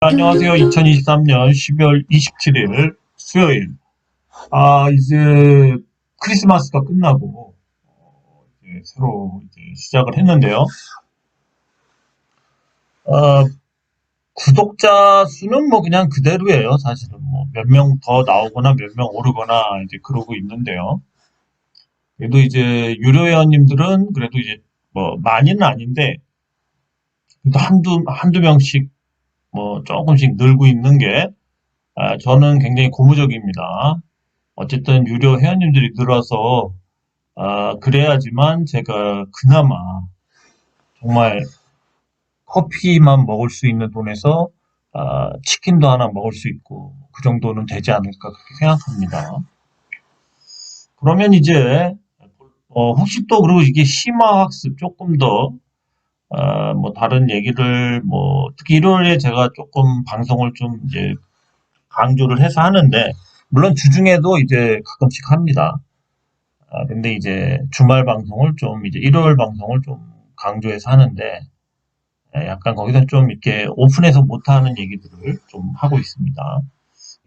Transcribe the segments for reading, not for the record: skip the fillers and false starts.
안녕하세요. 2023년 12월 27일 수요일. 이제 크리스마스가 끝나고 이제 새로 이제 시작을 했는데요. 어, 구독자 수는 뭐 그냥 그대로예요. 사실은 뭐 몇 명 더 나오거나 몇 명 오르거나 이제 그러고 있는데요. 그래도 이제 유료 회원님들은 그래도 이제 뭐 많이는 아닌데 그래도 한두 명씩 뭐 조금씩 늘고 있는 게 저는 굉장히 고무적입니다. 어쨌든 유료 회원님들이 늘어서 그래야지만 제가 그나마 정말 커피만 먹을 수 있는 돈에서 치킨도 하나 먹을 수 있고 그 정도는 되지 않을까 그렇게 생각합니다. 그러면 이제 혹시 또 그리고 이게 심화학습 조금 더 뭐 다른 얘기를 뭐 특히 일요일에 제가 조금 방송을 좀 이제 강조를 해서 하는데 물론 주중에도 이제 가끔씩 합니다. 근데 이제 주말 방송을 좀 이제 일요일 방송을 좀 강조해서 하는데 약간 거기서 좀 이렇게 오픈해서 못하는 얘기들을 좀 하고 있습니다.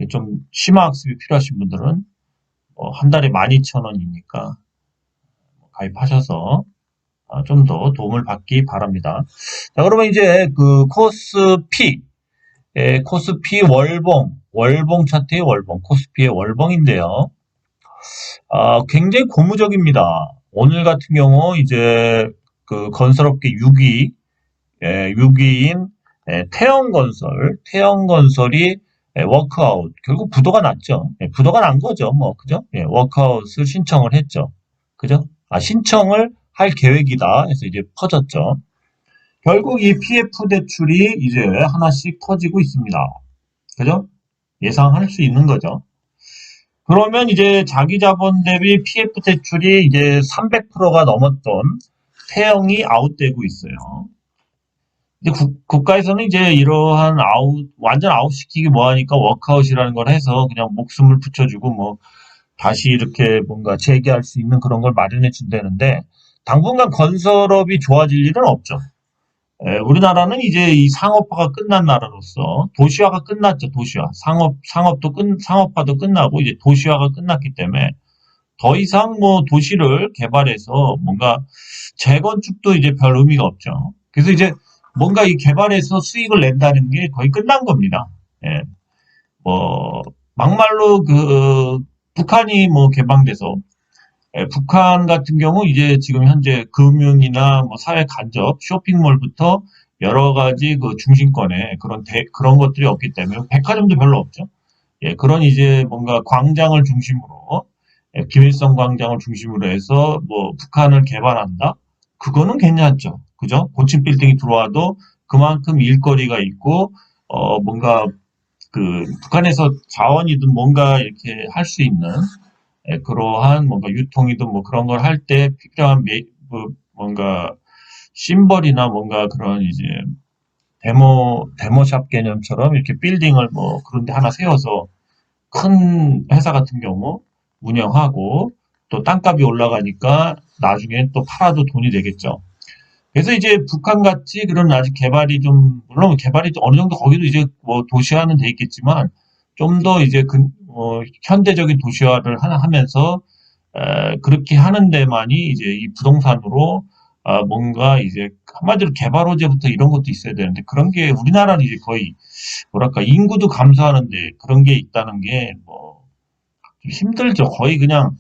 좀 심화 학습이 필요하신 분들은 한 달에 12,000원이니까 가입하셔서 좀 더 도움을 받기 바랍니다. 자, 그러면 이제 그 코스피 월봉 차트의 월봉, 코스피의 월봉인데요. 굉장히 고무적입니다. 오늘 같은 경우 이제 그 건설업계 6위인 태영건설이 워크아웃, 결국 부도가 났죠. 부도가 난 거죠. 뭐, 그죠? 워크아웃을 신청을 했죠. 그죠? 신청을 할 계획이다 해서 이제 퍼졌죠. 결국 이 PF 대출이 이제 하나씩 터지고 있습니다. 그죠? 예상할 수 있는 거죠. 그러면 이제 자기 자본 대비 PF 대출이 이제 300%가 넘었던 태영이 아웃되고 있어요. 이제 국가에서는 이제 이러한 완전 아웃시키기 뭐하니까 워크아웃이라는 걸 해서 그냥 목숨을 붙여주고 뭐 다시 이렇게 뭔가 재개할 수 있는 그런 걸 마련해 준다는데 당분간 건설업이 좋아질 일은 없죠. 우리나라는 이제 이 상업화가 끝난 나라로서 도시화가 끝났죠. 도시화. 상업화도 끝나고 이제 도시화가 끝났기 때문에 더 이상 뭐 도시를 개발해서 뭔가 재건축도 이제 별 의미가 없죠. 그래서 이제 뭔가 이 개발해서 수익을 낸다는 게 거의 끝난 겁니다. 예. 뭐 막말로 북한이 뭐 개방돼서 북한 같은 경우 이제 지금 현재 금융이나 뭐 사회 간접 쇼핑몰부터 여러 가지 그 중심권에 그런 것들이 없기 때문에 백화점도 별로 없죠. 그런 이제 뭔가 광장을 중심으로 김일성 광장을 중심으로 해서 뭐 북한을 개발한다? 그거는 괜찮죠. 그죠? 고층 빌딩이 들어와도 그만큼 일거리가 있고 뭔가 그 북한에서 자원이든 뭔가 이렇게 할 수 있는 그러한 뭔가 유통이든 뭐 그런 걸 할 때 필요한 뭔가 심벌이나 뭔가 그런 이제 데모샵 개념처럼 이렇게 빌딩을 뭐 그런 데 하나 세워서 큰 회사 같은 경우 운영하고 또 땅값이 올라가니까 나중에 또 팔아도 돈이 되겠죠. 그래서 이제 북한 같이 그런 아직 개발이 좀 물론 개발이 좀 어느 정도 거기도 이제 뭐 도시화는 돼 있겠지만 좀 더 이제 현대적인 도시화를 하면서 그렇게 하는 데만이 이제 이 부동산으로 뭔가 이제 한마디로 개발 호재부터 이런 것도 있어야 되는데 그런 게 우리나라는 이제 거의 뭐랄까 인구도 감소하는데 그런 게 있다는 게 뭐 좀 힘들죠. 거의 그냥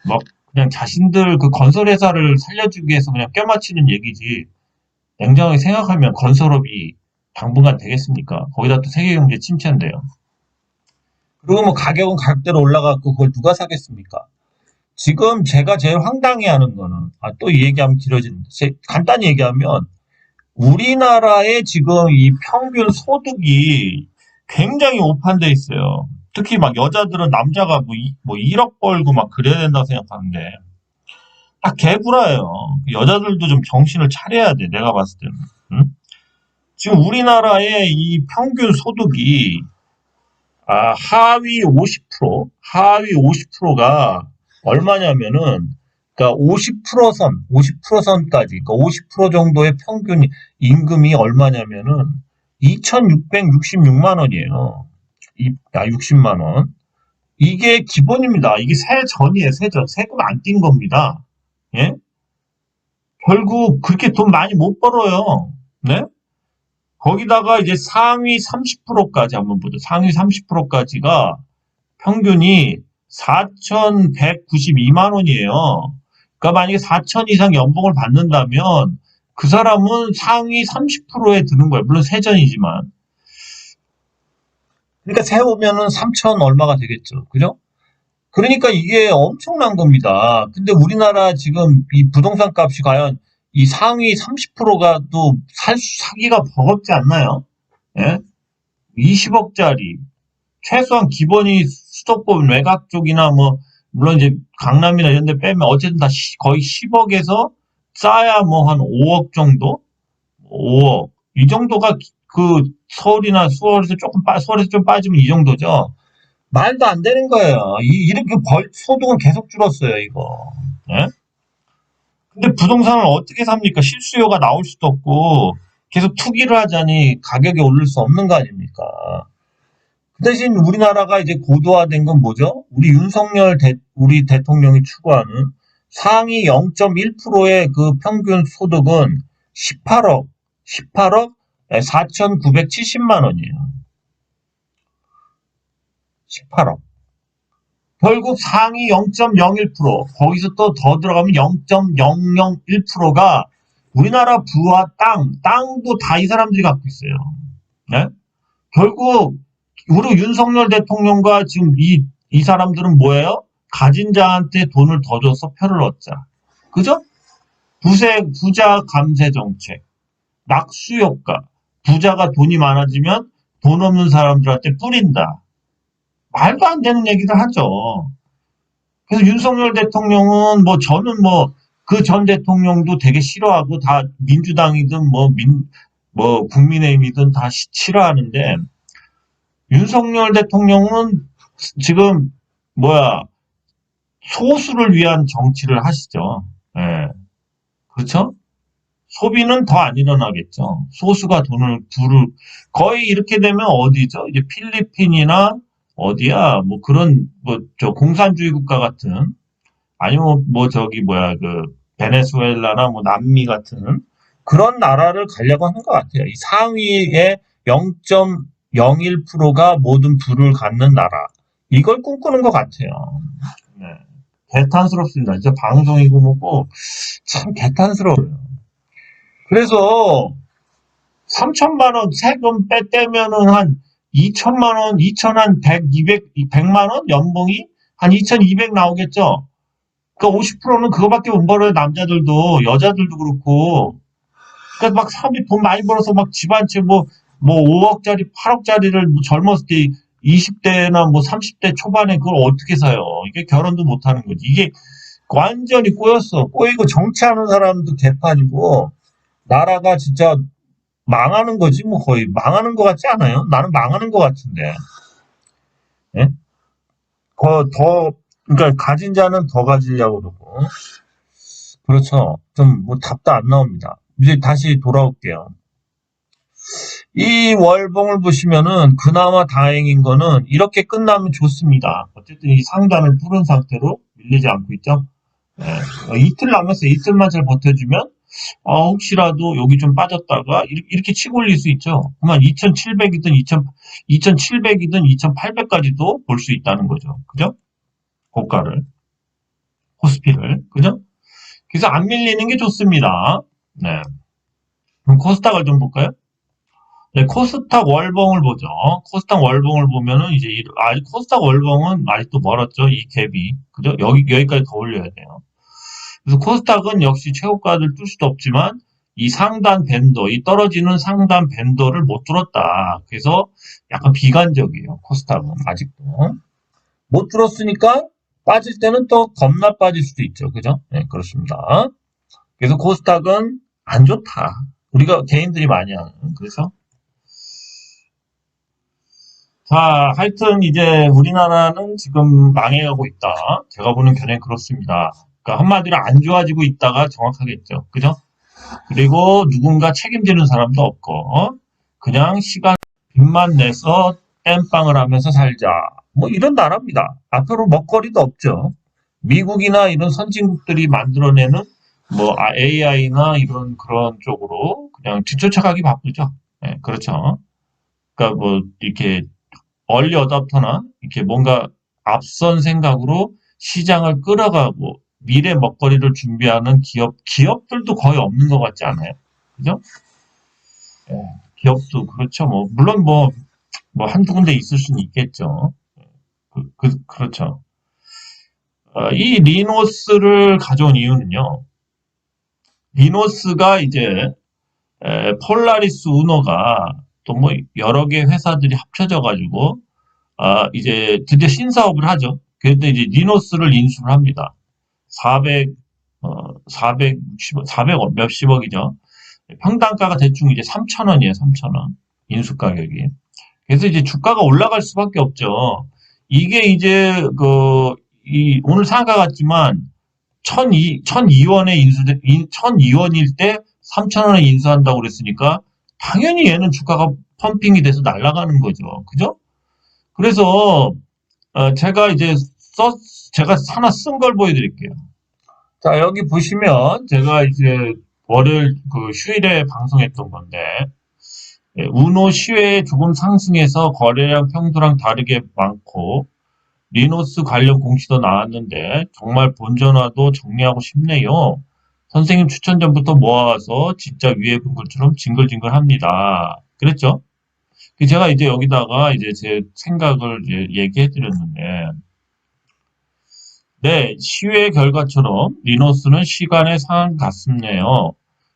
막 그냥 자신들 그 건설 회사를 살려주기 위해서 그냥 껴맞추는 얘기지. 냉정하게 생각하면 건설업이 당분간 되겠습니까? 거기다 또 세계 경제 침체인데요. 그리고 뭐 가격은 가격대로 올라갔고 그걸 누가 사겠습니까? 지금 제가 제일 황당해하는 거는 또 이 얘기하면 길어지는데 간단히 얘기하면 우리나라의 지금 이 평균 소득이 굉장히 오판돼 있어요. 특히 막 여자들은 남자가 뭐 1억 벌고 막 그래야 된다고 생각하는데 딱 개구라예요. 여자들도 좀 정신을 차려야 돼. 내가 봤을 때는. 응? 지금 우리나라의 이 평균 소득이 하위 50%, 하위 50%가 얼마냐면은, 그러니까 50% 선까지, 그러니까 50% 정도의 평균 임금이 얼마냐면은, 2,666만 원이에요. 60만 원. 이게 기본입니다. 이게 세전이에요, 세전. 세금 안 띈 겁니다. 예? 결국 그렇게 돈 많이 못 벌어요. 네? 거기다가 이제 상위 30%까지 한번 보죠. 상위 30%까지가 평균이 4,192만 원이에요. 그러니까 만약에 4천 이상 연봉을 받는다면 그 사람은 상위 30%에 드는 거예요. 물론 세전이지만. 그러니까 세우면은 3천 얼마가 되겠죠. 그죠? 그러니까 이게 엄청난 겁니다. 근데 우리나라 지금 이 부동산 값이 과연 이 상위 30%가 또 사기가 버겁지 않나요? 예? 20억짜리. 최소한 기본이 수도권 외곽 쪽이나 뭐, 물론 이제 강남이나 이런 데 빼면 어쨌든 다 거의 10억에서 싸야 뭐 한 5억 정도? 5억. 이 정도가 그 서울이나 서울에서 좀 빠지면 이 정도죠. 말도 안 되는 거예요. 이렇게 소득은 계속 줄었어요, 이거. 예? 근데 부동산을 어떻게 삽니까? 실수요가 나올 수도 없고, 계속 투기를 하자니 가격이 오를 수 없는 거 아닙니까? 그 대신 우리나라가 이제 고도화된 건 뭐죠? 우리 대통령이 추구하는 상위 0.1%의 그 평균 소득은 18억 4,970만 원이에요. 18억. 결국 상위 0.01%, 거기서 또 더 들어가면 0.001%가 우리나라 부와 땅도 다 이 사람들이 갖고 있어요. 네? 결국 우리 윤석열 대통령과 지금 이 사람들은 뭐예요? 가진 자한테 돈을 더 줘서 표를 얻자. 그죠? 부자 감세 정책, 낙수 효과. 부자가 돈이 많아지면 돈 없는 사람들한테 뿌린다. 말도 안 되는 얘기를 하죠. 그래서 윤석열 대통령은 뭐 저는 뭐 그 전 대통령도 되게 싫어하고 다 민주당이든 뭐 국민의힘이든 다 싫어하는데 윤석열 대통령은 지금 뭐야 소수를 위한 정치를 하시죠. 예. 그렇죠? 소비는 더 안 일어나겠죠. 소수가 부를 거의 이렇게 되면 어디죠? 이제 필리핀이나 어디야 뭐 그런 뭐 저 공산주의 국가 같은 아니면 뭐 저기 뭐야 그 베네수엘라나 뭐 남미 같은 그런 나라를 가려고 하는 것 같아요. 이 상위의 0.01%가 모든 부를 갖는 나라. 이걸 꿈꾸는 것 같아요. 네. 개탄스럽습니다. 진짜 방송이고 뭐고 참 개탄스러워요. 그래서 3천만 원 세금 떼면은 한 2천만 원, 2천 한 100, 200, 100만 원 연봉이 한 2,200 나오겠죠. 그러니까 50%는 그거밖에 못 벌어요. 남자들도 여자들도 그렇고. 그러니까 막 사람이 돈 많이 벌어서 막 집 한 채 뭐 5억짜리, 8억짜리를 젊었을 때 20대나 뭐 30대 초반에 그걸 어떻게 사요? 이게 결혼도 못 하는 거지. 이게 완전히 꼬였어. 꼬이고 정치하는 사람도 개판이고 나라가 진짜 망하는 거지 뭐 거의 망하는 것 같지 않아요? 나는 망하는 것 같은데. 예? 그러니까 가진 자는 더 가지려고 그러고. 그렇죠. 좀 뭐 답도 안 나옵니다. 이제 다시 돌아올게요. 이 월봉을 보시면은 그나마 다행인 거는 이렇게 끝나면 좋습니다. 어쨌든 이 상단을 뚫은 상태로 밀리지 않고 있죠. 이틀 남았어요. 이틀만 잘 버텨주면 혹시라도 여기 좀 빠졌다가 이렇게 치고 올릴 수 있죠. 그러면 2,700이든 2,700이든 2,800까지도 볼 수 있다는 거죠. 그죠? 고가를, 코스피를. 그죠? 그래서 안 밀리는 게 좋습니다. 네. 그럼 코스닥을 좀 볼까요? 네, 코스닥 월봉을 보죠. 코스닥 월봉을 보면은 이제 아직 코스닥 월봉은 아직도 멀었죠. 이 갭이. 그죠? 여기까지 더 올려야 돼요. 그래서 코스닥은 역시 최고가를 뚫을 수도 없지만 이 상단 밴더, 이 떨어지는 상단 밴더를 못 뚫었다. 그래서 약간 비관적이에요. 코스닥은 아직도. 못 뚫었으니까 빠질 때는 또 겁나 빠질 수도 있죠. 그죠? 네, 그렇습니다. 그래서 코스닥은 안 좋다. 우리가 개인들이 많이 하는. 그래서 자, 하여튼 이제 우리나라는 지금 망해가고 있다. 제가 보는 견해는 그렇습니다. 그러니까 한마디로 안 좋아지고 있다가 정확하겠죠. 그죠? 그리고 누군가 책임지는 사람도 없고, 그냥 시간 빚만 내서 땜빵을 하면서 살자. 뭐 이런 나라입니다. 앞으로 먹거리도 없죠. 미국이나 이런 선진국들이 만들어내는 뭐 AI나 이런 그런 쪽으로 그냥 뒤쫓아가기 바쁘죠. 예, 그렇죠. 그러니까 뭐 이렇게 얼리 어답터나 이렇게 뭔가 앞선 생각으로 시장을 끌어가고 미래 먹거리를 준비하는 기업들도 거의 없는 것 같지 않아요? 그죠? 예, 기업도 그렇죠. 뭐 물론 뭐 한두 군데 있을 수는 있겠죠. 그렇죠. 이 리노스를 가져온 이유는요. 리노스가 이제 폴라리스 우노가 또 뭐 여러 개 회사들이 합쳐져 가지고 이제 드디어 신사업을 하죠. 그런데 이제 리노스를 인수를 합니다. 400, 460억, 400억, 몇십억이죠. 평당가가 대충 이제 3,000원이에요, 3,000원. 인수 가격이. 그래서 이제 주가가 올라갈 수밖에 없죠. 이게 이제 오늘 상가 같지만 1,002원에 인수돼, 1,002원일 때 3,000원에 인수한다고 그랬으니까 당연히 얘는 주가가 펌핑이 돼서 날아가는 거죠. 그죠? 그래서 제가 이제 제가 하나 쓴 걸 보여드릴게요. 자, 여기 보시면 제가 이제 월요일 휴일에 방송했던 건데 우노 시외에 조금 상승해서 거래량 평소랑 다르게 많고 리노스 관련 공시도 나왔는데 정말 본전화도 정리하고 싶네요. 선생님 추천 전부터 모아서 진짜 위에 본 것처럼 징글징글합니다. 그랬죠? 제가 이제 여기다가 이제 제 생각을 이제 얘기해 드렸는데 네, 시외 결과처럼 리노스는 시간의 상한 같습네요.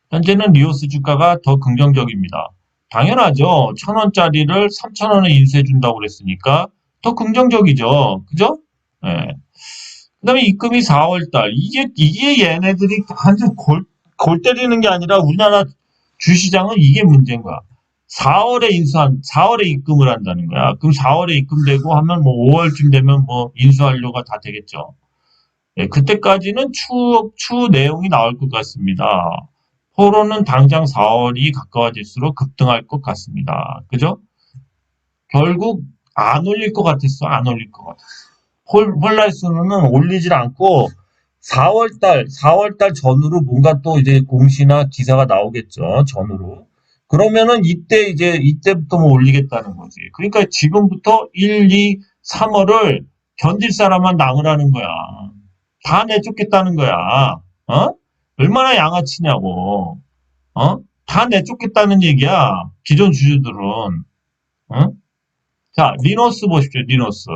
현재는 리오스 주가가 더 긍정적입니다. 당연하죠. 1,000원짜리를 3,000원에 인수해준다고 그랬으니까 더 긍정적이죠. 그죠? 예. 그 다음에 입금이 4월달. 이게 얘네들이 완전 골 때리는 게 아니라 우리나라 주시장은 이게 문제인 거야. 4월에 입금을 한다는 거야. 그럼 4월에 입금되고 하면 뭐 5월쯤 되면 뭐 인수하려가 다 되겠죠. 예, 그때까지는 추후 내용이 나올 것 같습니다. 포로는 당장 4월이 가까워질수록 급등할 것 같습니다. 그죠? 결국 안 올릴 것 같았어. 안 올릴 것 같았어. 폴라리스는 올리질 않고 4월달 전후로 뭔가 또 이제 공시나 기사가 나오겠죠. 전후로. 그러면은 이때부터 뭐 올리겠다는 거지. 그러니까 지금부터 1, 2, 3월을 견딜 사람만 나으라는 거야. 다 내쫓겠다는 거야. 어? 얼마나 양아치냐고. 어? 다 내쫓겠다는 얘기야. 기존 주주들은. 어? 자, 리노스 보십시오. 리노스.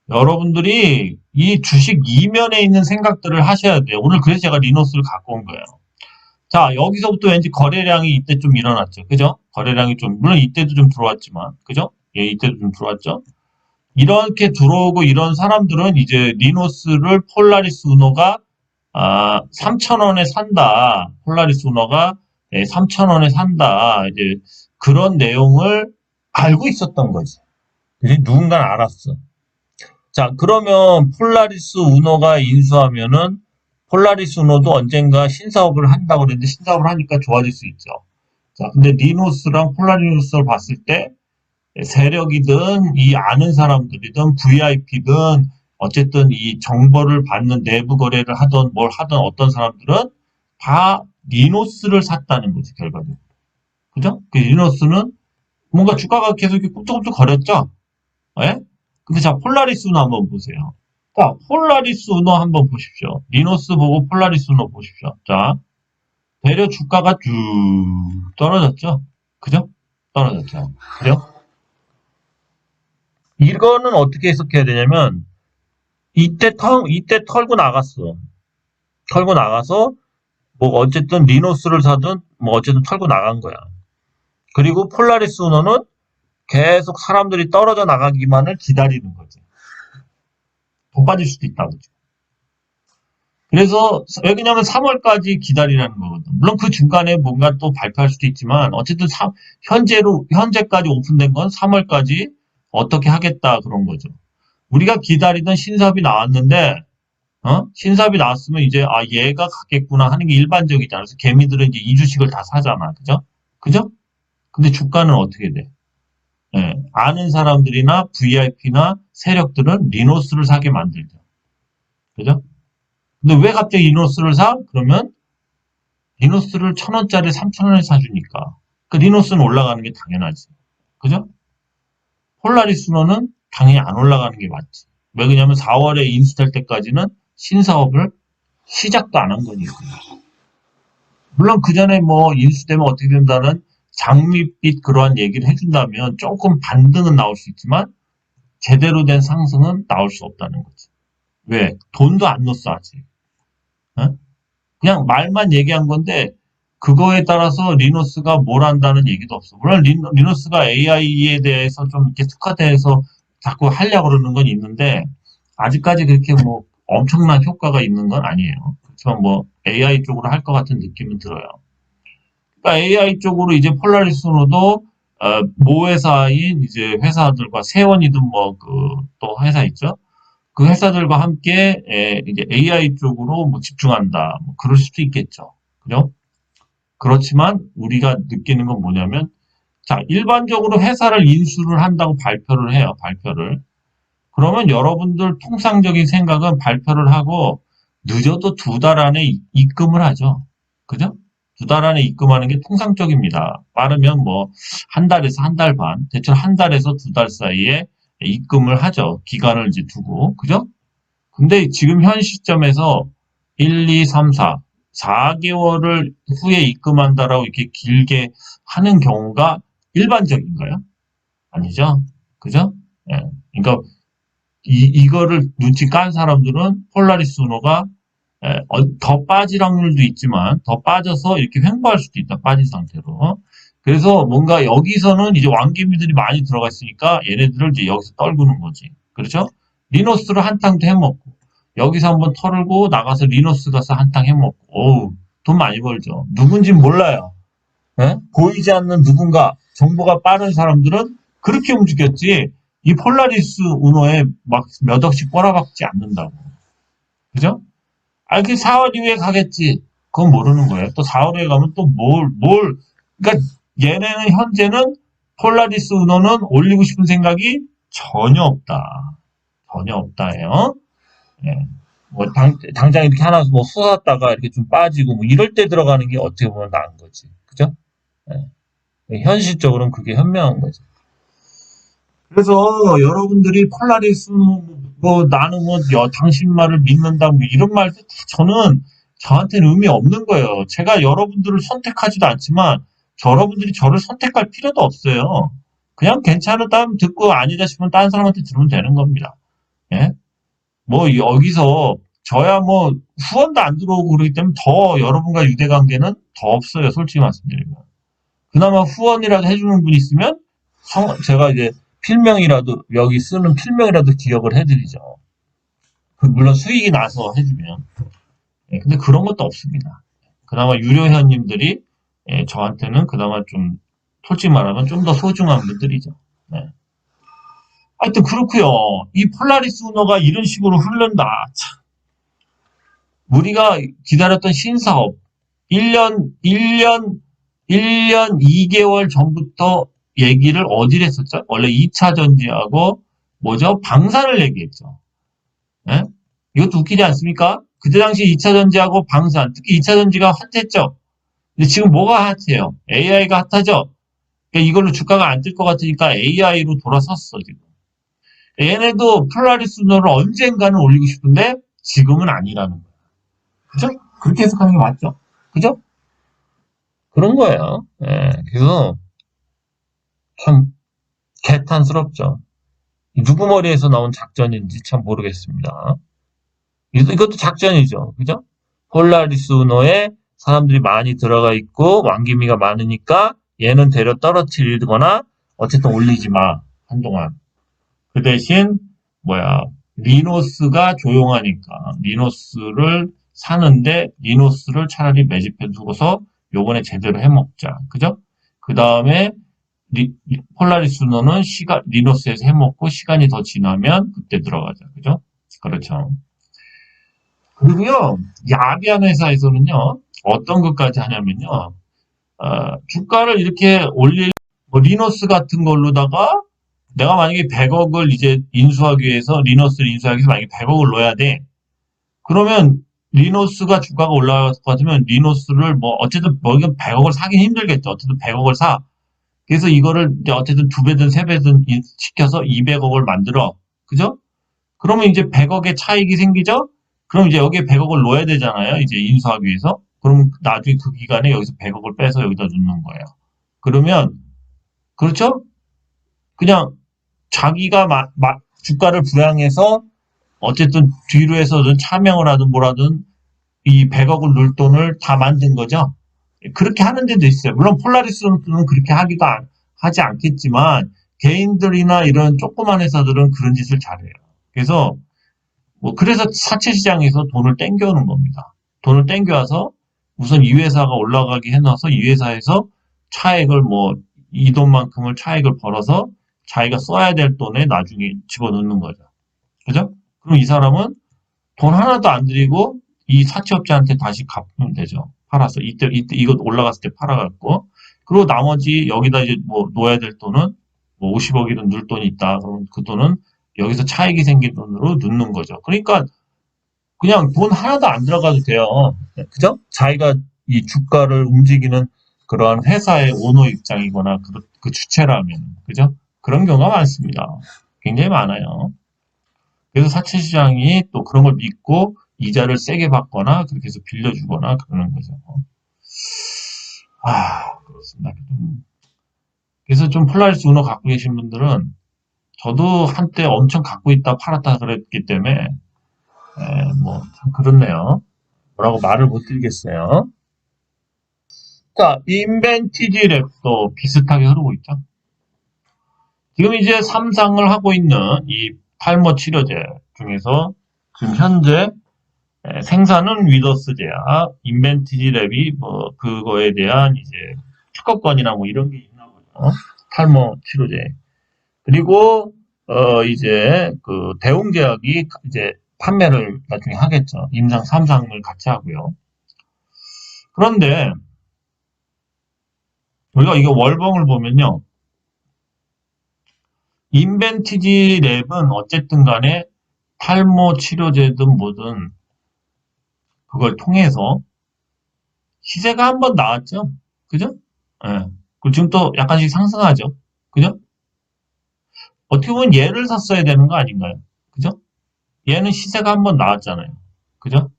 여러분들이 이 주식 이면에 있는 생각들을 하셔야 돼요. 오늘 그래서 제가 리노스를 갖고 온 거예요. 자, 여기서부터 왠지 거래량이 이때 좀 일어났죠. 그죠? 거래량이 좀, 물론 이때도 좀 들어왔지만, 그죠? 예, 이때도 좀 들어왔죠. 이렇게 들어오고 이런 사람들은 이제 리노스를 폴라리스 우노가 3,000원에 산다. 폴라리스 우노가 3,000원에 산다. 이제 그런 내용을 알고 있었던 거지. 그지? 누군가는 알았어. 자, 그러면 폴라리스 우노가 인수하면은 폴라리스 우노도 언젠가 신사업을 한다고 그랬는데 신사업을 하니까 좋아질 수 있죠. 자, 근데 리노스랑 폴라리스를 봤을 때 세력이든 이 아는 사람들이든 VIP든 어쨌든 이 정보를 받는 내부 거래를 하던 뭘 하던 어떤 사람들은 다 리노스를 샀다는 거지 결과적으로. 그죠? 그 리노스는 뭔가 주가가 계속 이렇게 꾹뚝꾹뚝 거렸죠? 예? 근데 자, 폴라리스 우노 한번 보세요. 자, 폴라리스 우노 한번 보십시오. 리노스 보고 폴라리스 우노 보십시오. 자, 대려 주가가 쭉 떨어졌죠? 그죠? 떨어졌죠. 그죠? 이거는 어떻게 해석해야 되냐면, 이때 털고 나갔어. 털고 나가서, 뭐, 어쨌든 리노스를 사든, 뭐, 어쨌든 털고 나간 거야. 그리고 폴라리스 우노는 계속 사람들이 떨어져 나가기만을 기다리는 거지. 더 빠질 수도 있다고. 그래서 왜냐면 3월까지 기다리라는 거거든. 물론 그 중간에 뭔가 또 발표할 수도 있지만 어쨌든 현재까지 오픈된 건 3월까지 어떻게 하겠다 그런 거죠. 우리가 기다리던 신사업이 나왔는데 신사업이 나왔으면 이제 얘가 갖겠구나 하는 게 일반적이잖아. 그래서 개미들은 이제 이 주식을 다 사잖아. 그죠? 그죠? 근데 주가는 어떻게 돼? 예, 아는 사람들이나 VIP나 세력들은 리노스를 사게 만들죠. 그죠? 근데 왜 갑자기 리노스를 사? 그러면 리노스를 1,000원짜리 3,000원에 사주니까. 그 리노스는 올라가는 게 당연하지. 그죠? 폴라리스노는 당연히 안 올라가는 게 맞지. 왜 그러냐면 4월에 인수될 때까지는 신사업을 시작도 안 한 거니까. 물론 그 전에 뭐 인수되면 어떻게 된다는 장밋빛 그러한 얘기를 해준다면 조금 반등은 나올 수 있지만 제대로 된 상승은 나올 수 없다는 거지. 왜? 돈도 안 넣었어 아직. 어? 그냥 말만 얘기한 건데 그거에 따라서 리노스가 뭘 한다는 얘기도 없어. 물론 리노스가 AI에 대해서 좀 이렇게 특화돼서 자꾸 하려고 그러는 건 있는데 아직까지 그렇게 뭐 엄청난 효과가 있는 건 아니에요. 그렇지만 뭐 AI 쪽으로 할 것 같은 느낌은 들어요. 그러니까 AI 쪽으로 이제 폴라리스노도 모 회사인 이제 회사들과 세원이든 뭐 그 또 회사 있죠. 그 회사들과 함께 이제 AI 쪽으로 뭐 집중한다. 뭐 그럴 수도 있겠죠. 그죠? 그렇지만 우리가 느끼는 건 뭐냐면 자, 일반적으로 회사를 인수를 한다고 발표를 해요. 발표를. 그러면 여러분들 통상적인 생각은 발표를 하고 늦어도 2달 안에 입금을 하죠. 그죠? 2달 안에 입금하는 게 통상적입니다. 빠르면 뭐 한 달에서 한 달 반, 대충 한 달에서 2달 사이에 입금을 하죠. 기간을 이제 두고. 그죠? 근데 지금 현 시점에서 1, 2, 3, 4, 4개월을 후에 입금한다라고 이렇게 길게 하는 경우가 일반적인가요? 아니죠? 그죠? 예. 그러니까 이거를 눈치 깐 사람들은 폴라리스 우노가 더 빠질 확률도 있지만 더 빠져서 이렇게 횡보할 수도 있다. 빠진 상태로. 그래서 뭔가 여기서는 이제 왕개미들이 많이 들어가 있으니까 얘네들을 이제 여기서 떨구는 거지. 그렇죠? 리노스를 한탕도 해먹고 여기서 한번 털고 나가서 리노스 가서 한탕 해먹고 어우 돈 많이 벌죠. 누군진 몰라요. 예? 보이지 않는 누군가 정보가 빠른 사람들은 그렇게 움직였지 이 폴라리스 우노에 막 몇 억씩 꼬라박지 않는다고. 그죠? 아, 그 4월 이후에 가겠지. 그건 모르는 거예요. 또 4월에 가면 또 그러니까 얘네는 현재는 폴라리스 우노는 올리고 싶은 생각이 전혀 없다. 전혀 없다예요. 예. 뭐 당장 이렇게 하나 뭐 쏟았다가 이렇게 좀 빠지고 뭐 이럴 때 들어가는 게 어떻게 보면 나은 거지. 그죠? 예. 현실적으로는 그게 현명한 거죠. 그래서 여러분들이 폴라리스 뭐 나는 뭐 당신 말을 믿는다 뭐 이런 말도 다 저는 저한테는 의미 없는 거예요. 제가 여러분들을 선택하지도 않지만 여러분들이 저를 선택할 필요도 없어요. 그냥 괜찮다면 듣고 아니다 싶으면 다른 사람한테 들으면 되는 겁니다. 예? 뭐 여기서 저야 뭐 후원도 안 들어오고 그러기 때문에 더 여러분과 유대 관계는 더 없어요. 솔직히 말씀드리면. 그나마 후원이라도 해주는 분 있으면 제가 이제 필명이라도 여기 쓰는 필명이라도 기억을 해드리죠. 물론 수익이 나서 해주면. 예, 근데 그런 것도 없습니다. 그나마 유료회원님들이 저한테는 그나마 좀 솔직히 말하면 좀 더 소중한 분들이죠. 네. 하여튼 그렇고요. 이 폴라리스 운어가 이런 식으로 흐른다. 참, 우리가 기다렸던 신사업 1년 2개월 전부터 얘기를 어디를 했었죠? 원래 2차 전지하고 뭐죠? 방산을 얘기했죠. 예? 이것도 웃기지 않습니까? 그때 당시 2차 전지하고 방산, 특히 2차 전지가 핫했죠. 근데 지금 뭐가 핫해요? AI가 핫하죠? 그러니까 이걸로 주가가 안 뜰 것 같으니까 AI로 돌아섰어, 지금. 얘네도 폴라리스노를 언젠가는 올리고 싶은데 지금은 아니라는 거예요. 그죠? 그렇게 해석하는 게 맞죠? 그죠? 그런 거예요. 예, 그래서 참 개탄스럽죠. 누구 머리에서 나온 작전인지 참 모르겠습니다. 이것도 작전이죠. 그죠? 폴라리스 우노에 사람들이 많이 들어가 있고 왕기미가 많으니까 얘는 데려 떨어뜨리거나 어쨌든 올리지 마. 한동안. 그 대신 뭐야 리노스가 조용하니까 리노스를 사는데 리노스를 차라리 매집해 두고서 요번에 제대로 해먹자. 그죠? 그 다음에 폴라리스노는 리노스에서 해먹고 시간이 더 지나면 그때 들어가자. 그죠? 그렇죠. 그리고요, 야비한 회사에서는요, 어떤 것까지 하냐면요, 주가를 이렇게 뭐 리노스 같은 걸로다가 내가 만약에 100억을 이제 인수하기 위해서, 리노스를 인수하기 위해서 만약에 100억을 넣어야 돼. 그러면 리노스가 주가가 올라갈 것 같으면 리노스를 뭐 어쨌든 뭐 이건 100억을 사긴 힘들겠죠. 어쨌든 100억을 사. 그래서 이거를 이제 어쨌든 2배든 3배든 시켜서 200억을 만들어. 그죠? 그러면 이제 100억의 차익이 생기죠? 그럼 이제 여기에 100억을 넣어야 되잖아요. 이제 인수하기 위해서. 그럼 나중에 그 기간에 여기서 100억을 빼서 여기다 넣는 거예요. 그러면, 그렇죠? 그냥 자기가 주가를 부양해서 어쨌든 뒤로 해서든 차명을 하든 뭐라든 이 100억을 넣을 돈을 다 만든 거죠. 그렇게 하는 데도 있어요. 물론 폴라리스는 그렇게 하지 않겠지만 개인들이나 이런 조그만 회사들은 그런 짓을 잘해요. 그래서 그래서 사채 시장에서 돈을 땡겨오는 겁니다. 돈을 땡겨와서 우선 이 회사가 올라가게 해놔서 이 회사에서 차액을 이 돈만큼을 차액을 벌어서 자기가 써야 될 돈에 나중에 집어넣는 거죠. 그죠? 그럼 이 사람은 돈 하나도 안 들이고 이 사채업자한테 다시 갚으면 되죠. 팔아서 이때 이거 올라갔을 때 팔아갖고 그리고 나머지 여기다 이제 놓아야 될 돈은 50억이든 넣을 돈이 있다. 그러면 그 돈은 여기서 차익이 생긴 돈으로 넣는 거죠. 그러니까 그냥 돈 하나도 안 들어가도 돼요. 그죠? 자기가 이 주가를 움직이는 그러한 회사의 오너 입장이거나 그 주체라면 그죠? 그런 경우가 많습니다. 굉장히 많아요. 그래서 사채 시장이 또 그런 걸 믿고 이자를 세게 받거나 그렇게 해서 빌려주거나 그러는 거죠. 그렇습니다. 그래서 좀 폴라리스 우너 갖고 계신 분들은 저도 한때 엄청 갖고 있다 팔았다 그랬기 때문에 참 그렇네요. 뭐라고 말을 못 드리겠어요. 자, 인벤티지 랩도 비슷하게 흐르고 있죠. 지금 이제 3상을 하고 있는 이 탈모 치료제 중에서 지금 현재 생산은 위더스제야, 인벤티지 랩이 그거에 대한 이제 특허권이나 이런 게 있나 보죠. 탈모 치료제. 그리고 이제 그 대웅제약이 이제 판매를 나중에 하겠죠. 임상 3상을 같이 하고요. 그런데 우리가 이거 월봉을 보면요. 인벤티지 랩은 어쨌든 간에 탈모 치료제든 뭐든 그걸 통해서 시세가 한번 나왔죠. 그죠? 예. 그리고 지금 또 약간씩 상승하죠. 그죠? 어떻게 보면 얘를 샀어야 되는 거 아닌가요? 그죠? 얘는 시세가 한번 나왔잖아요. 그죠?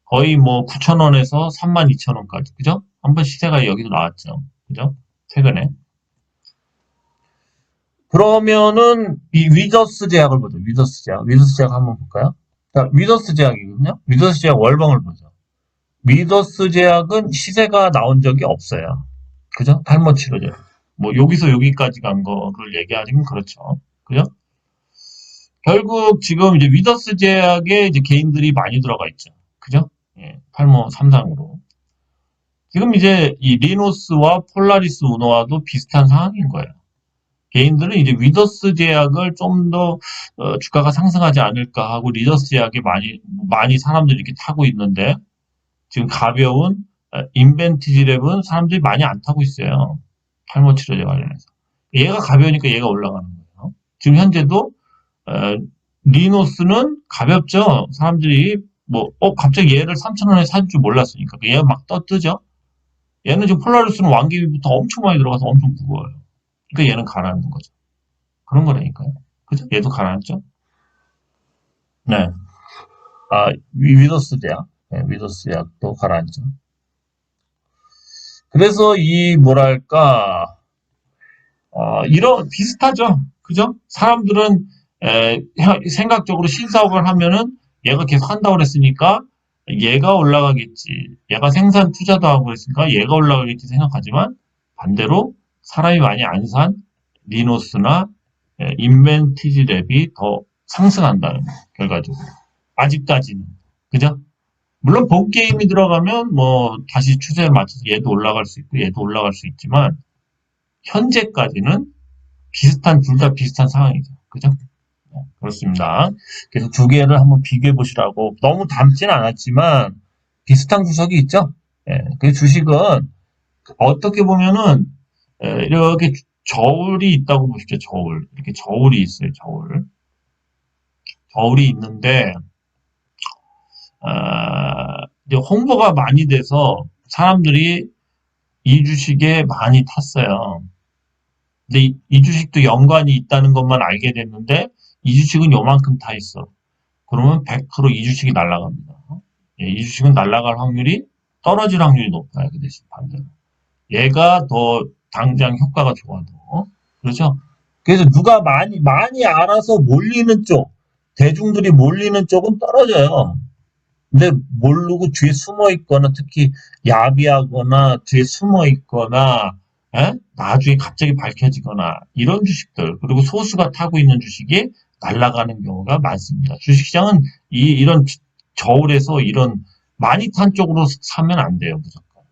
거의 9,000원에서 32,000원까지. 그죠? 한번 시세가 여기도 나왔죠. 그죠? 최근에. 그러면은 이 위더스 제약을 보죠. 위더스 제약. 위더스 제약 한번 볼까요? 자, 위더스 제약이거든요. 위더스 제약 월봉을 보죠. 위더스 제약은 시세가 나온 적이 없어요. 그죠? 탈모 치료제. 여기서 여기까지 간 거를 얘기하기는 그렇죠. 그죠? 결국 지금 이제 위더스 제약에 이제 개인들이 많이 들어가 있죠. 그죠? 예, 탈모 3상으로. 지금 이제 이 리노스와 폴라리스 우노와도 비슷한 상황인 거예요. 개인들은 이제 위더스 제약을 좀 더 주가가 상승하지 않을까 하고 리더스 제약에 많이 사람들이 이렇게 타고 있는데 지금 가벼운 인벤티지 랩은 사람들이 많이 안 타고 있어요. 탈모 치료제 관련해서. 얘가 가벼우니까 얘가 올라가는 거예요. 지금 현재도 리노스는 가볍죠. 사람들이 갑자기 얘를 3,000원에 살 줄 몰랐으니까. 얘가 막 떠뜨죠. 얘는 지금 폴라리스는 완기부터 엄청 많이 들어가서 엄청 무거워요. 그러니까 얘는 가라앉는 거죠. 그런 거라니까요. 그죠? 얘도 가라앉죠? 네. 위더스 제약. 네, 위더스 제약도 가라앉죠. 그래서 뭐랄까, 비슷하죠. 그죠? 사람들은, 생각적으로 신사업을 하면은 얘가 계속 한다고 그랬으니까 얘가 올라가겠지. 얘가 생산 투자도 하고 그랬으니까 얘가 올라가겠지 생각하지만 반대로 사람이 많이 안 산 리노스나 인벤티지 랩이 더 상승한다는 결과적으로. 아직까지는. 그죠? 물론 본 게임이 들어가면 다시 추세에 맞춰서 얘도 올라갈 수 있고 얘도 올라갈 수 있지만 현재까지는 둘 다 비슷한 상황이죠. 그죠? 네, 그렇습니다. 그래서 두 개를 한번 비교해 보시라고 너무 닮진 않았지만 비슷한 구석이 있죠. 그 주식은 어떻게 보면은 이렇게 저울이 있다고 보십시오. 저울. 이렇게 저울이 있어요. 저울. 저울이 있는데 이제 홍보가 많이 돼서 사람들이 이 주식에 많이 탔어요. 근데 이 주식도 연관이 있다는 것만 알게 됐는데 이 주식은 요만큼 타 있어. 그러면 100%이 주식이 날아갑니다. 예, 이 주식은 날아갈 확률이 떨어질 확률이 높아요. 그 대신 반대로. 얘가 더 당장 효과가 좋아도. 그렇죠? 그래서 누가 많이 알아서 몰리는 쪽, 대중들이 몰리는 쪽은 떨어져요. 근데 모르고 뒤에 숨어 있거나 특히 야비하거나 뒤에 숨어 있거나 나중에 갑자기 밝혀지거나 이런 주식들 그리고 소수가 타고 있는 주식이 날아가는 경우가 많습니다. 주식시장은 이런 저울에서 이런 많이 탄 쪽으로 사면 안 돼요. 무조건.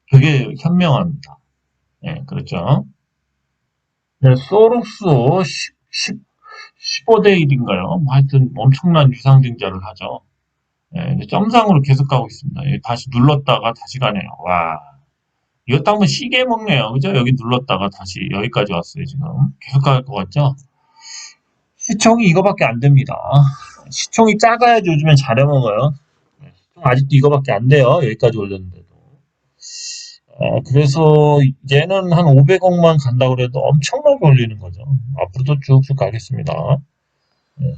그게 현명합니다. 예, 그렇죠. 네, 소록스 15대 1인가요? 뭐 하여튼 엄청난 유상증자를 하죠. 예, 이제 점상으로 계속 가고 있습니다. 예, 다시 눌렀다가 다시 가네요. 와, 이것도 한번 시계 먹네요. 그죠? 여기 눌렀다가 다시 여기까지 왔어요, 지금. 계속 갈 것 같죠? 시총이 이거밖에 안 됩니다. 시총이 작아야지 요즘엔 잘해 먹어요. 시총 아직도 이거밖에 안 돼요. 여기까지 올렸는데도. 그래서 얘는 한 500억만 간다고 그래도 엄청나게 올리는 거죠. 앞으로도 쭉쭉 가겠습니다.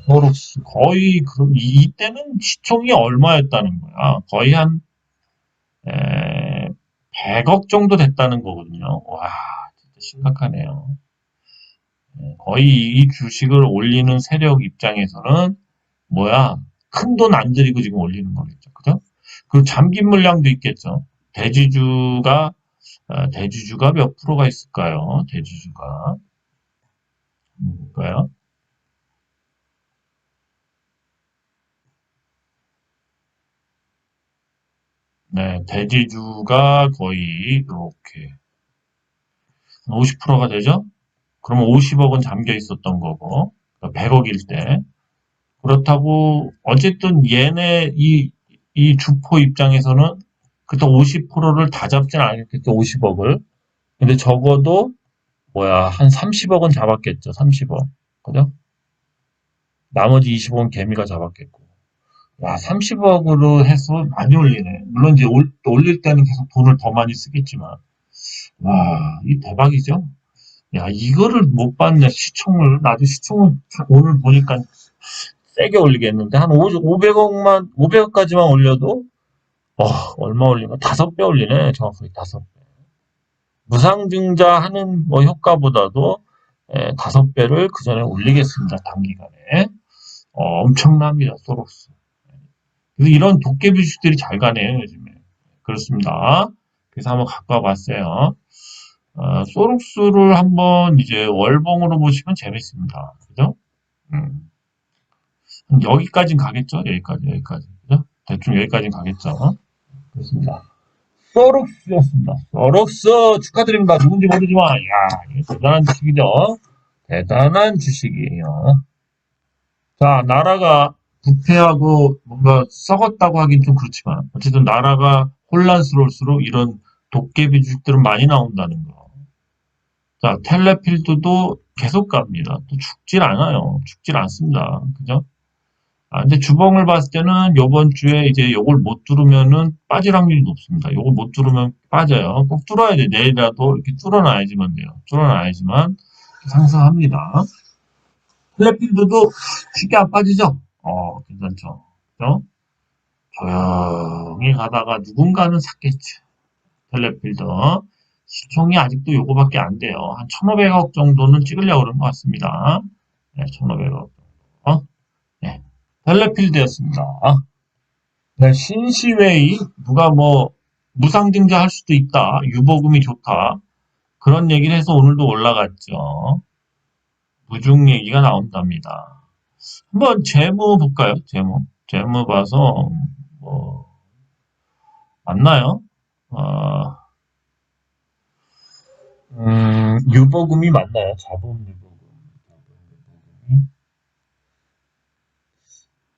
호룩스 거의 그럼 이때는 시총이 얼마였다는 거야? 거의 한 100억 정도 됐다는 거거든요. 와, 진짜 심각하네요. 거의 이 주식을 올리는 세력 입장에서는 뭐야, 큰 돈 안 들이고 지금 올리는 거겠죠. 그죠? 그리고 잠긴 물량도 있겠죠. 대지주가, 대지주가 몇 프로가 있을까요? 대지주가. 볼까요? 네, 대지주가 거의 이렇게 50%가 되죠? 그러면 50억은 잠겨 있었던 거고, 100억일 때. 그렇다고 어쨌든 얘네 이 주포 입장에서는 그때 50%를 다 잡진 않았겠죠. 50억을. 근데 적어도 뭐야 한 30억은 잡았겠죠. 30억. 그죠? 나머지 20억은 개미가 잡았겠고. 야, 30억으로 해서 많이 올리네. 물론 이제 올릴 때는 계속 돈을 더 많이 쓰겠지만. 와, 이 대박이죠? 야, 이거를 못 봤네. 시총을. 나도 시총을 오늘 보니까 세게 올리겠는데 한 500억만 500억까지만 올려도 얼마 올리나? 5배 올리네. 정확하게 5배. 무상증자 하는 뭐 효과보다도 5배를 그 전에 올리겠습니다. 단기간에. 엄청납니다. 소록스. 그래서 이런 도깨비 주식들이 잘 가네요. 요즘에. 그렇습니다. 그래서 한번 갖고 와봤어요. 소록스를 한번 이제 월봉으로 보시면 재밌습니다. 그죠? 음, 여기까진 가겠죠? 여기까지. 그죠? 대충 여기까진 가겠죠? 그렇습니다. 소록스였습니다. 소록스 축하드립니다. 누군지 모르지만, 야, 이거 대단한 주식이죠. 대단한 주식이에요. 자, 나라가 부패하고 뭔가 썩었다고 하긴 좀 그렇지만, 어쨌든 나라가 혼란스러울수록 이런 도깨비 주식들은 많이 나온다는 거. 자, 텔레필드도 계속 갑니다. 또 죽질 않아요. 죽질 않습니다. 그죠? 근데 주봉을 봤을 때는 요번 주에 이제 요걸 못 뚫으면은 빠질 확률이 높습니다. 요걸 못 뚫으면 빠져요. 꼭 뚫어야 돼. 내일이라도 이렇게 뚫어놔야지만 돼요. 뚫어놔야지만 상승합니다. 플랫필드도 쉽게 안 빠지죠? 괜찮죠. 그죠? 조용히 가다가 누군가는 샀겠지. 텔레필드. 시총이 아직도 요거밖에 안 돼요. 한 1,500억 정도는 찍으려고 그러는 것 같습니다. 네, 1,500억 정도. 네. 텔레필드였습니다. 네, 신시웨이 누가 뭐 무상증자 할 수도 있다. 유보금이 좋다. 그런 얘기를 해서 오늘도 올라갔죠. 무중 얘기가 나온답니다. 한번 재무 볼까요? 재무 봐서 뭐 맞나요? 어, 유보금이 맞나요? 자본 유보금.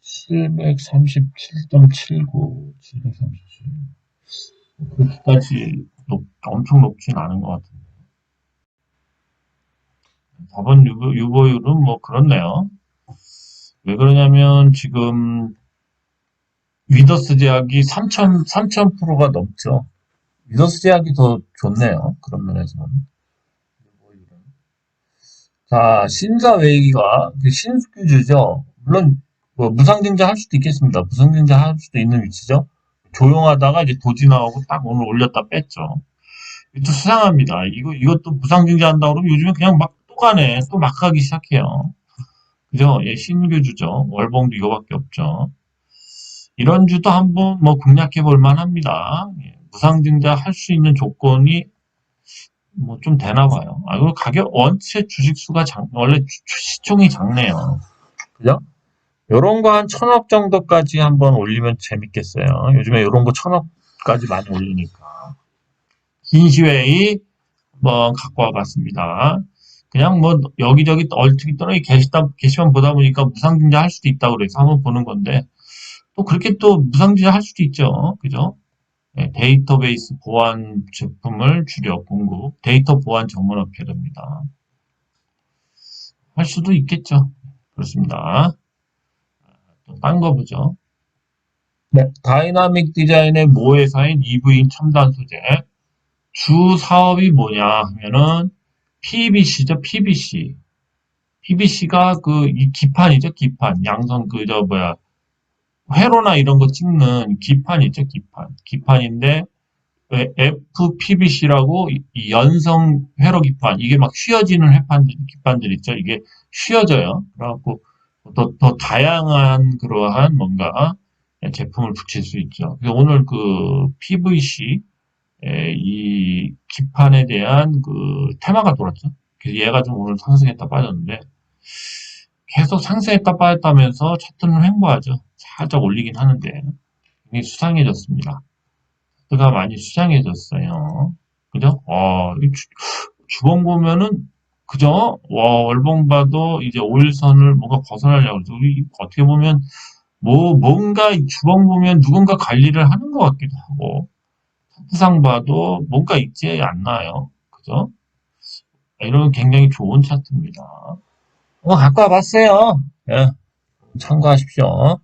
737.79, 737. 그렇게까지 엄청 높진 않은 것 같은데. 4번 유보율은 뭐 그렇네요. 왜 그러냐면 지금 위더스 제약이 3,000%가 넘죠. 위더스 제약이 더 좋네요. 그런 면에서는. 자, 신사외기가 신규주죠. 물론 뭐 무상증자 할 수도 있겠습니다. 무상증자 할 수도 있는 위치죠. 조용하다가 이제 도지 나오고 딱 오늘 올렸다 뺐죠. 이것도 수상합니다. 이것도 무상증자한다 그러면 요즘에 그냥 막 또 가네. 또 막 하기 시작해요. 그죠? 예, 신규주죠. 월봉도 이거밖에 없죠. 이런 주도 한번 뭐 공략해 볼 만합니다. 예, 무상증자 할 수 있는 조건이 뭐 좀 되나 봐요. 아, 그리고 가격 원체 주식 수가 원래 시총이 작네요. 그죠? 요런 거 한 1,000억 정도까지 한번 올리면 재밌겠어요. 요즘에 요런 거 1,000억까지 많이 올리니까. 긴시웨이 한번 갖고 와봤습니다. 그냥 뭐 여기저기 얼추기 떠나기 게시판 보다 보니까 무상증자 할 수도 있다고 그래서 한번 보는 건데 또 그렇게 또 무상증자 할 수도 있죠. 그죠? 네, 데이터베이스 보안 제품을 주력 공급, 데이터 보안 전문 업체입니다. 할 수도 있겠죠. 그렇습니다. 또 딴 거 보죠. 네, 다이나믹 디자인의 모회사인 EV 첨단 소재. 주 사업이 뭐냐 하면은 PVC죠, PVC. PVC가 이 기판이죠, 기판. 양성 회로나 이런 거 찍는 기판 있죠, 기판. 기판인데 FPVC라고 이 연성 회로 기판, 이게 막 휘어지는 기판들 있죠. 이게 휘어져요. 그래갖고 더 다양한 그러한 뭔가 제품을 붙일 수 있죠. 그래서 오늘 그 PVC 이 기판에 대한 그 테마가 돌았죠. 그래서 얘가 좀 오늘 상승했다 빠졌는데 계속 상승했다 빠졌다면서 차트는 횡보하죠. 살짝 올리긴 하는데 굉장히 수상해졌습니다. 차트가 많이 수상해졌어요. 그죠? 주봉 보면은 그죠? 월봉 봐도 이제 5일선을 뭔가 벗어나려고 그러죠. 우리 어떻게 보면 뭔가 주봉 보면 누군가 관리를 하는 것 같기도 하고 차트상 봐도 뭔가 있지 않나요? 그죠? 이런 굉장히 좋은 차트입니다. 갖고 와봤어요. 예, 참고하십시오.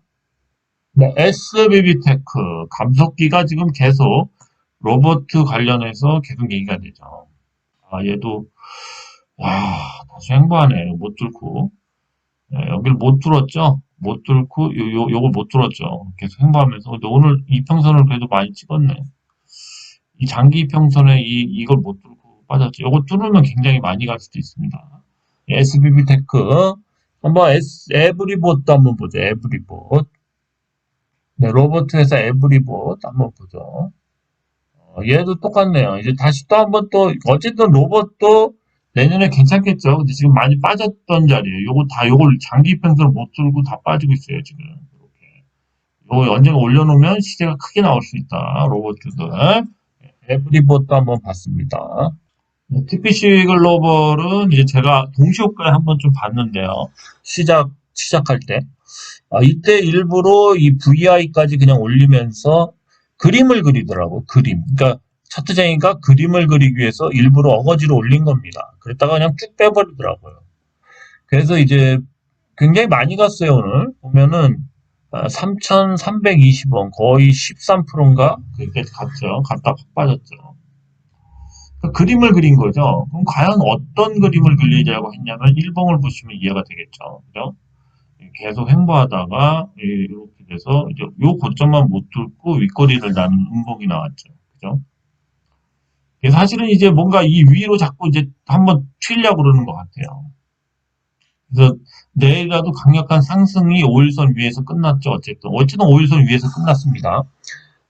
네, SBB테크 감속기가 지금 계속 로봇 관련해서 계속 얘기가 되죠. 아, 얘도 다시 횡보하네. 못 뚫고. 여길 못 뚫었죠. 못 뚫고 요걸 못 뚫었죠. 계속 횡보하면서. 근데 오늘 이평선을 그래도 많이 찍었네. 이 장기 이평선에 이걸 못 뚫고 빠졌죠. 요거 뚫으면 굉장히 많이 갈 수도 있습니다. SBB테크 한번 에브리봇도 한번 보죠. 에브리봇. 네, 로봇 회사 에브리봇 한번 보죠. 얘도 똑같네요. 이제 다시 또 한번 또, 어쨌든 로봇도 내년에 괜찮겠죠. 근데 지금 많이 빠졌던 자리에요. 요걸 장기 평선을 못 들고 다 빠지고 있어요, 지금. 이렇게. 요거 언젠가 올려놓으면 시세가 크게 나올 수 있다. 로봇주들. 에브리봇도 한번 봤습니다. TPC 글로벌은 이제 제가 동시효과에 한번 좀 봤는데요. 시작할 때. 이때 일부러 이 VI까지 그냥 올리면서 그림을 그리더라고, 그림. 그러니까 차트쟁이가 그림을 그리기 위해서 일부러 어거지로 올린 겁니다. 그랬다가 그냥 쭉 빼버리더라고요. 그래서 이제 굉장히 많이 갔어요, 오늘. 보면은 3,320원, 거의 13%인가? 그렇게 갔죠. 갔다 확 빠졌죠. 그 그림을 그린 거죠. 그럼 과연 어떤 그림을 그리자고 했냐면 일봉을 보시면 이해가 되겠죠. 그죠? 계속 횡보하다가 이렇게 돼서 이제 요 고점만 못 뚫고 윗꼬리를 나는 음봉이 나왔죠. 그죠? 그래서 사실은 이제 뭔가 이 위로 자꾸 이제 한번 튀려고 그러는 것 같아요. 그래서 내일이라도 강력한 상승이 5일선 위에서 끝났죠. 어쨌든 5일선 위에서 끝났습니다.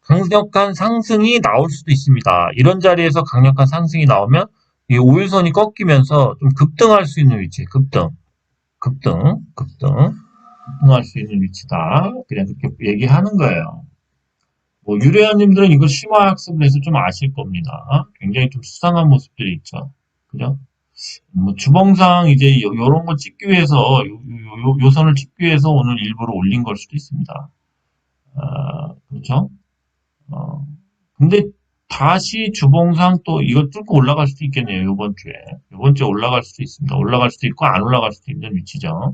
강력한 상승이 나올 수도 있습니다. 이런 자리에서 강력한 상승이 나오면 이 5일선이 꺾이면서 좀 급등할 수 있는 위치, 급등. 급등할 수 있는 위치다. 그냥 그렇게 얘기하는 거예요. 뭐 유래아님들은 이걸 심화학습을 해서 좀 아실 겁니다. 굉장히 좀 수상한 모습들이 있죠. 그죠? 뭐 주봉상 이제 요런 거 찍기 위해서 요 선을 찍기 위해서 오늘 일부러 올린 걸 수도 있습니다. 그렇죠? 근데 다시 주봉상 또 이거 뚫고 올라갈 수도 있겠네요. 요번 주에. 요번 주에 올라갈 수도 있습니다. 올라갈 수도 있고 안 올라갈 수도 있는 위치죠.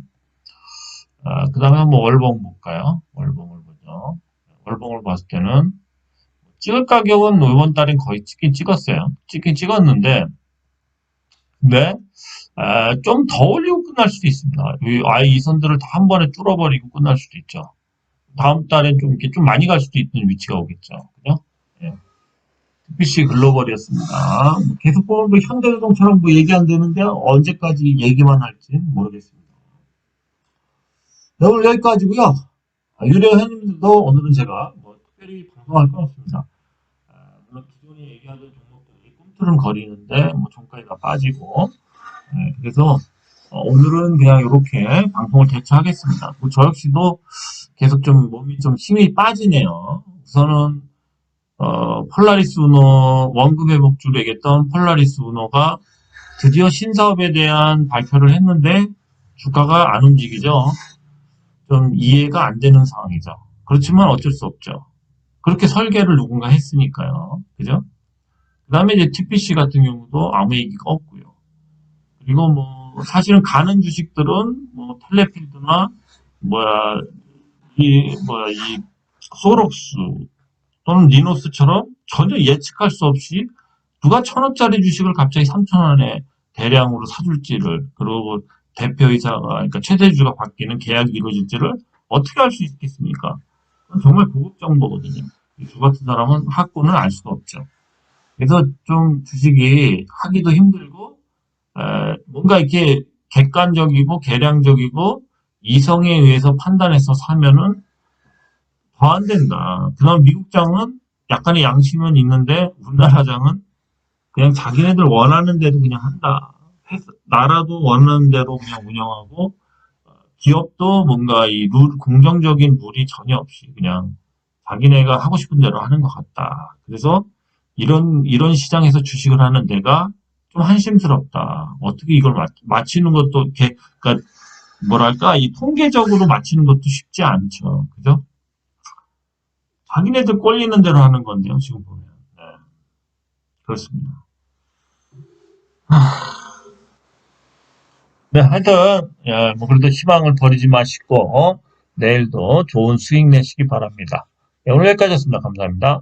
그 다음에 한번 월봉 볼까요? 월봉을 보죠. 월봉을 봤을 때는 찍을 가격은 이번 달엔 거의 찍긴 찍었어요. 찍긴 찍었는데, 근데 좀 더 올리고 끝날 수도 있습니다. 아예 이 선들을 다 한 번에 뚫어버리고 끝날 수도 있죠. 다음 달엔 좀 이렇게 좀 많이 갈 수도 있는 위치가 오겠죠. 그죠? 예. TPC 글로벌이었습니다. 계속 보면 뭐 현대자동차랑 뭐 얘기 안 되는데 언제까지 얘기만 할지 모르겠습니다. 네, 오늘 여기까지고요. 유료 회원님들도 오늘은 제가 뭐 특별히 방송할 건 없습니다. 물론 기존에 얘기하던 종목들이 꿈틀은 거리는데 뭐 종가가 빠지고 그래서 오늘은 그냥 이렇게 방송을 대처하겠습니다. 저 역시도 계속 좀 몸이 좀 힘이 빠지네요. 우선은 폴라리스 우노 원금 회복주로 얘기했던 폴라리스 우노가 드디어 신사업에 대한 발표를 했는데 주가가 안 움직이죠. 좀 이해가 안 되는 상황이죠. 그렇지만 어쩔 수 없죠. 그렇게 설계를 누군가 했으니까요. 그죠? 그 다음에 이제 TPC 같은 경우도 아무 얘기가 없고요. 그리고 뭐 사실은 가는 주식들은 뭐 텔레필드나 뭐야 이 소록스 또는 리노스처럼 전혀 예측할 수 없이 누가 1,000원짜리 주식을 갑자기 3,000원에 대량으로 사줄지를, 그리고 대표이사가, 그러니까 최대주주가 바뀌는 계약이 이루어질지를 어떻게 알 수 있겠습니까? 그건 정말 고급 정보거든요. 저 같은 사람은 학구는 알 수가 없죠. 그래서 좀 주식이 하기도 힘들고, 뭔가 이렇게 객관적이고 계량적이고 이성에 의해서 판단해서 사면은 더 안 된다. 그다음 미국장은 약간의 양심은 있는데 우리나라장은 그냥 자기네들 원하는 대로 그냥 한다. 나라도 원하는 대로 그냥 운영하고 기업도 뭔가 이 공정적인 룰이 전혀 없이 그냥 자기네가 하고 싶은 대로 하는 것 같다. 그래서 이런 시장에서 주식을 하는 데가 좀 한심스럽다. 어떻게 이걸 맞히는 것도 이렇게, 그러니까 뭐랄까, 이 통계적으로 맞히는 것도 쉽지 않죠. 그죠? 자기네들 꼴리는 대로 하는 건데요, 지금 보면. 네, 그렇습니다. 네, 하여튼, 뭐, 그래도 희망을 버리지 마시고, 내일도 좋은 수익 내시기 바랍니다. 네, 오늘 여기까지였습니다. 감사합니다.